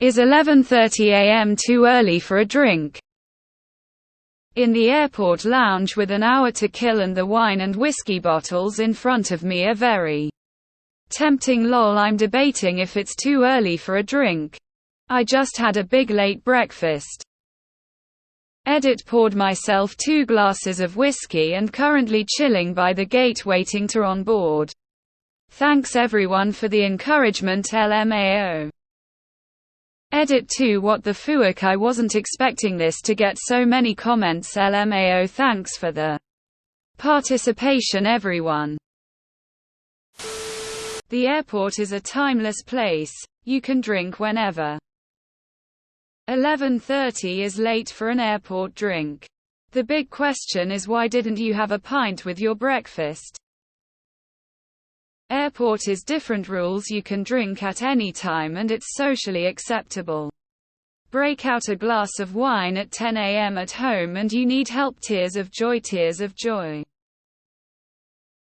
Is 11:30 a.m. too early for a drink? In the airport lounge with an hour to kill and the wine and whiskey bottles in front of me are very tempting. Lol, I'm debating if it's too early for a drink. I just had a big late breakfast. Edit, poured myself 2 glasses of whiskey and currently chilling by the gate waiting to on board. Thanks everyone for the encouragement, LMAO. Edit 2, what the fuck, I wasn't expecting this to get so many comments, LMAO, thanks for the participation everyone. The airport is a timeless place. You can drink whenever. 11:30 is late for an airport drink. The big question is, why didn't you have a pint with your breakfast? Airport is different rules. You can drink at any time and it's socially acceptable. Break out a glass of wine at 10 a.m. at home and you need help. Tears of joy, tears of joy.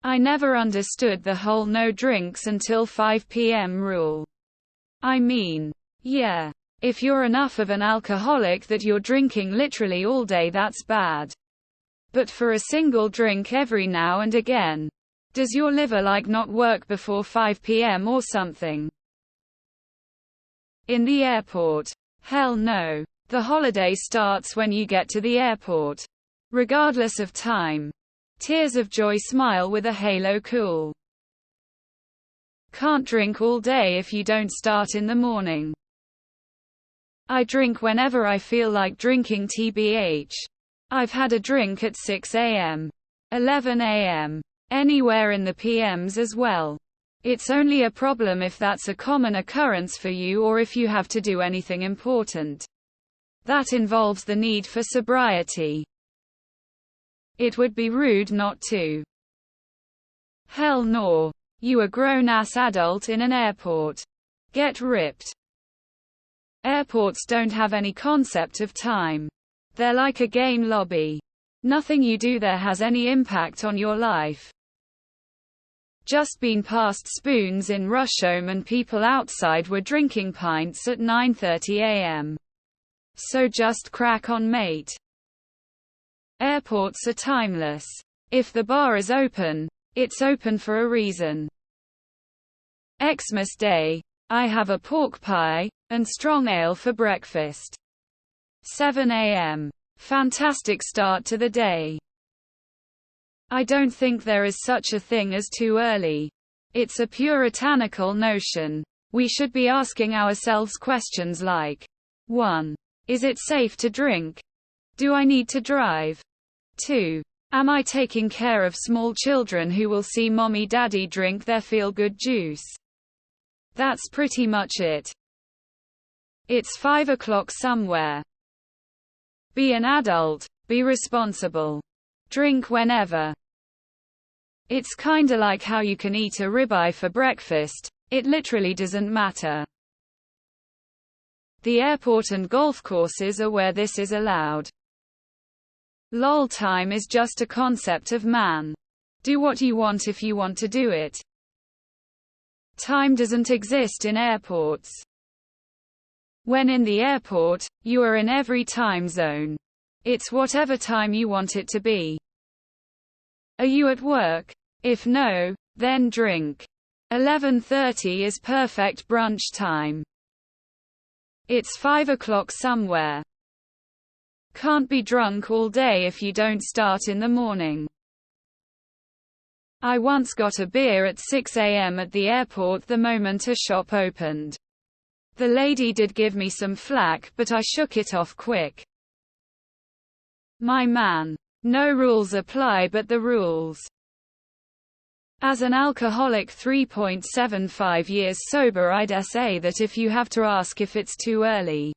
I never understood the whole no drinks until 5 p.m. rule. I mean, yeah, if you're enough of an alcoholic that you're drinking literally all day, that's bad. But for a single drink every now and again, does your liver like not work before 5 p.m. or something? In the airport? Hell no. The holiday starts when you get to the airport. Regardless of time. Tears of joy, smile with a halo, cool. Can't drink all day if you don't start in the morning. I drink whenever I feel like drinking, tbh. I've had a drink at 6 a.m. 11 a.m. Anywhere in the PMs as well. It's only a problem if that's a common occurrence for you or if you have to do anything important that involves the need for sobriety. It would be rude not to. Hell no. You a grown-ass adult in an airport. Get ripped. Airports don't have any concept of time. They're like a game lobby. Nothing you do there has any impact on your life. Just been past spoons in Rusholme and people outside were drinking pints at 9:30 a.m. So just crack on, mate. Airports are timeless. If the bar is open, it's open for a reason. Xmas Day. I have a pork pie and strong ale for breakfast. 7 a.m. Fantastic start to the day. I don't think there is such a thing as too early. It's a puritanical notion. We should be asking ourselves questions like 1. Is it safe to drink? Do I need to drive? 2. Am I taking care of small children who will see mommy daddy drink their feel-good juice? That's pretty much it. It's 5 o'clock somewhere. Be an adult. Be responsible. Drink whenever. It's kinda like how you can eat a ribeye for breakfast. It literally doesn't matter. The airport and golf courses are where this is allowed. Lol, time is just a concept of man. Do what you want if you want to do it. Time doesn't exist in airports. When in the airport, you are in every time zone. It's whatever time you want it to be. Are you at work? If no, then drink. 11:30 is perfect brunch time. It's 5 o'clock somewhere. Can't be drunk all day if you don't start in the morning. I once got a beer at 6 a.m. at the airport the moment a shop opened. The lady did give me some flack, but I shook it off quick. My man. No rules apply but the rules. As an alcoholic 3.75 years sober, I'd say that if you have to ask if it's too early,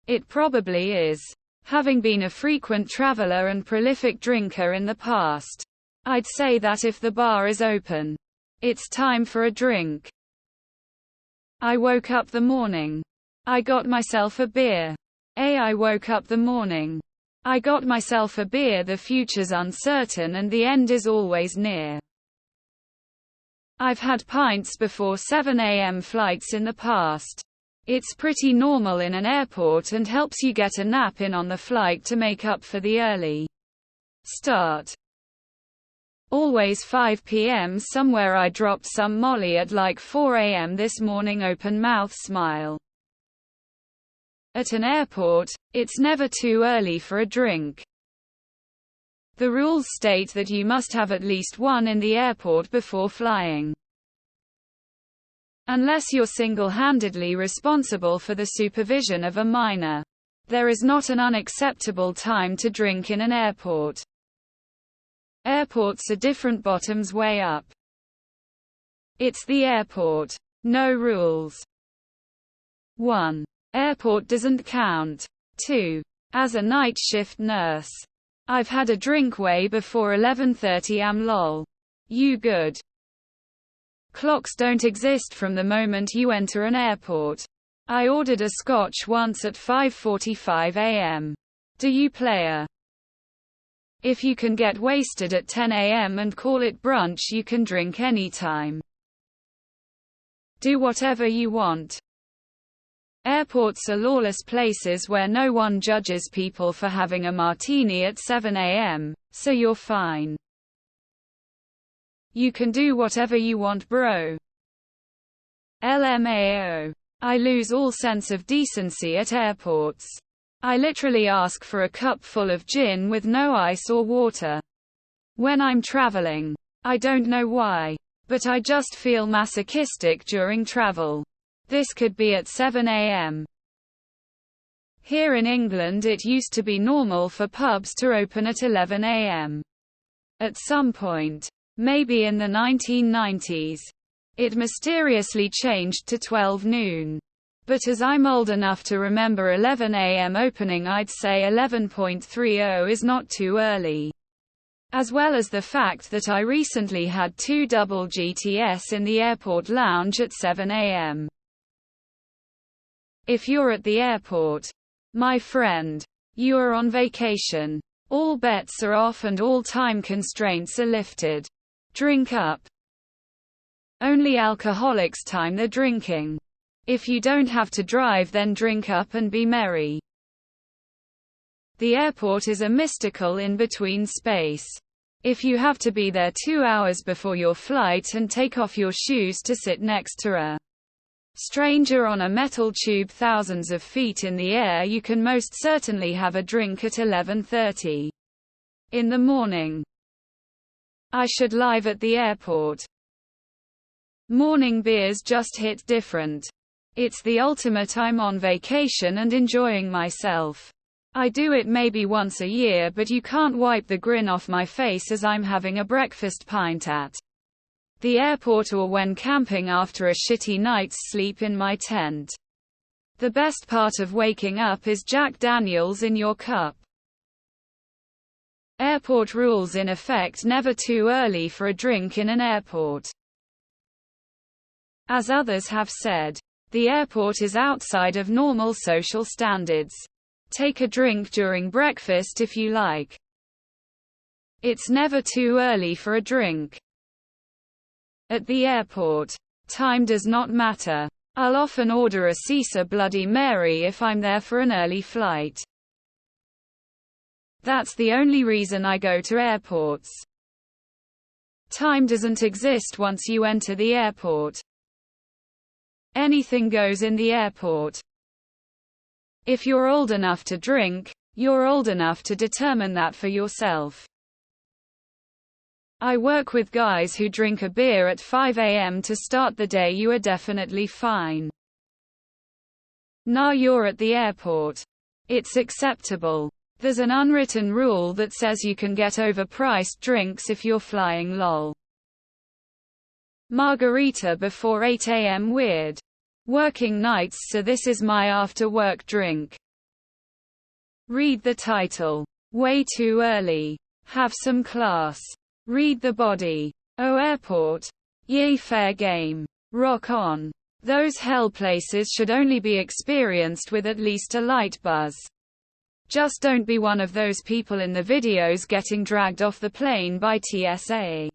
it probably is. Having been a frequent traveler and prolific drinker in the past, I'd say that if the bar is open, it's time for a drink. I woke up the morning. I got myself a beer. I woke up the morning. I got myself a beer. The future's uncertain and the end is always near. I've had pints before 7 a.m. flights in the past. It's pretty normal in an airport and helps you get a nap in on the flight to make up for the early start. Always 5 p.m. somewhere. I dropped some Molly at like 4 a.m. this morning. Open mouth smile. At an airport, it's never too early for a drink. The rules state that you must have at least one in the airport before flying. Unless you're single-handedly responsible for the supervision of a minor, there is not an unacceptable time to drink in an airport. Airports are different. Bottoms way up. It's the airport. No rules. 1. Airport doesn't count. 2. As a night shift nurse, I've had a drink way before 11:30 am. Lol. You good? Clocks don't exist from the moment you enter an airport. I ordered a scotch once at 5:45 a.m. Do you player? If you can get wasted at 10 a.m. and call it brunch, you can drink anytime. Do whatever you want. Airports are lawless places where no one judges people for having a martini at 7 a.m., so you're fine. You can do whatever you want, bro. LMAO. I lose all sense of decency at airports. I literally ask for a cup full of gin with no ice or water. When I'm traveling. I don't know why. But I just feel masochistic during travel. This could be at 7 a.m. Here in England it used to be normal for pubs to open at 11 a.m. At some point, maybe in the 1990s, it mysteriously changed to 12 noon. But as I'm old enough to remember 11 a.m. opening, I'd say 11.30 is not too early. As well as the fact that I recently had 2 double GTS in the airport lounge at 7 a.m. If you're at the airport, my friend, you are on vacation. All bets are off and all time constraints are lifted. Drink up. Only alcoholics time the drinking. If you don't have to drive, then drink up and be merry. The airport is a mystical in-between space. If you have to be there 2 hours before your flight and take off your shoes to sit next to a stranger on a metal tube thousands of feet in the air, you can most certainly have a drink at 11:30 in the morning. I should live at the airport. Morning beers just hit different. It's the ultimate. I'm on vacation and enjoying myself. I do it maybe once a year, but you can't wipe the grin off my face as I'm having a breakfast pint at the airport or when camping after a shitty night's sleep in my tent. The best part of waking up is Jack Daniels in your cup. Airport rules in effect: never too early for a drink in an airport. As others have said, the airport is outside of normal social standards. Take a drink during breakfast if you like. It's never too early for a drink. At the airport, time does not matter. I'll often order a Caesar Bloody Mary if I'm there for an early flight. That's the only reason I go to airports. Time doesn't exist once you enter the airport. Anything goes in the airport. If you're old enough to drink, you're old enough to determine that for yourself. I work with guys who drink a beer at 5 a.m. to start the day. You are definitely fine. Now you're at the airport. It's acceptable. There's an unwritten rule that says you can get overpriced drinks if you're flying. Lol. Margarita before 8 a.m. weird. Working nights, so this is my after-work drink. Read the title. Way too early. Have some class. Read the body. Oh airport. Yay, fair game. Rock on. Those hell places should only be experienced with at least a light buzz. Just don't be one of those people in the videos getting dragged off the plane by TSA.